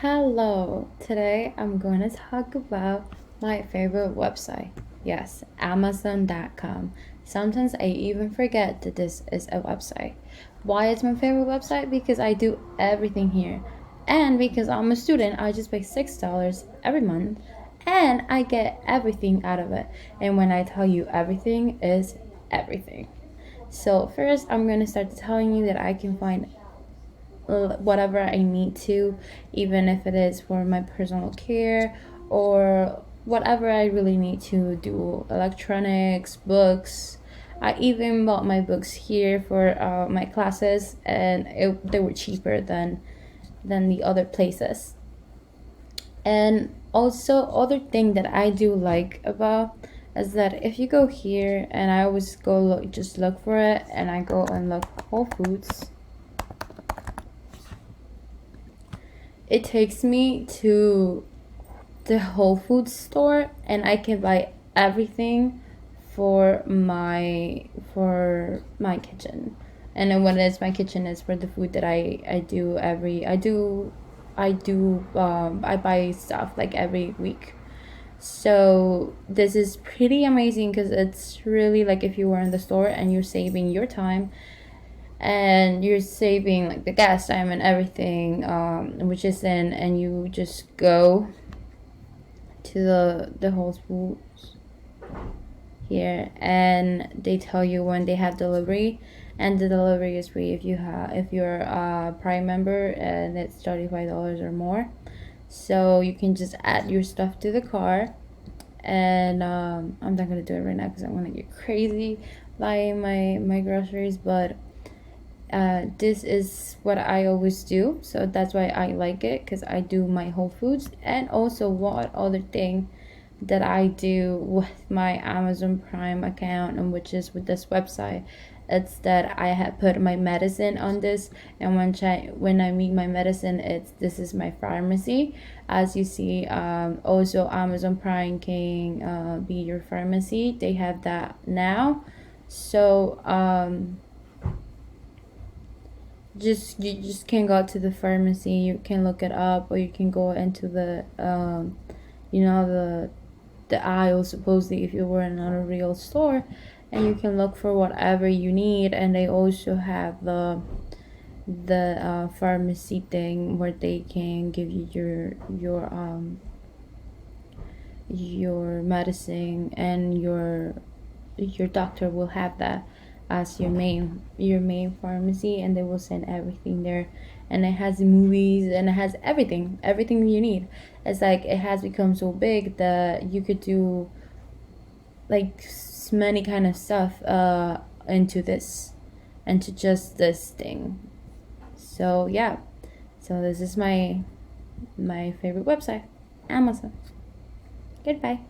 Hello, today I'm going to talk about my favorite website. Yes, Amazon.com. Sometimes I even forget that this is a website. Why is my favorite website? Because I do everything here. And because I'm a student, I just pay $6 every month and I get everything out of it. And when I tell you everything is everything. So, first, I'm going to start telling you that I can find whatever I need to, even if it is for my personal care or whatever I really need to do, electronics, books. I even bought my books here for my classes, and they were cheaper than the other places. And also, other thing that I do like about is that if you go here, and I always go look, just look for it, and I go and look Whole Foods. It takes me to the Whole Foods store and I can buy everything for my kitchen. And then when it's my kitchen is for the food that I do every I buy stuff like every week. So this is pretty amazing because it's really like if you were in the store and you're saving your time and you're saving like the gas time and everything, which is in, and you just go to the Whole Foods here and they tell you when they have delivery, and the delivery is free if you're a Prime member and it's $35 or more. So you can just add your stuff to the car, and I'm not gonna do it right now because I'm gonna get crazy buying my groceries, but this is what I always do, so that's why I like it because I do my Whole Foods. And also, what other thing that I do with my Amazon Prime account, and which is with this website, it's that I have put my medicine on this, and when I meet my medicine, this is my pharmacy. As you see, also Amazon Prime can be your pharmacy. They have that now, so you just can go to the pharmacy, you can look it up, or you can go into the the aisle, supposedly, if you were in a real store, and you can look for whatever you need. And they also have the pharmacy thing where they can give you your medicine, and your doctor will have that as your main pharmacy, and they will send everything there. And it has movies, and it has everything you need. It's like it has become so big that you could do like many kind of stuff into this, into just this thing. So yeah, so this is my favorite website, Amazon. Goodbye.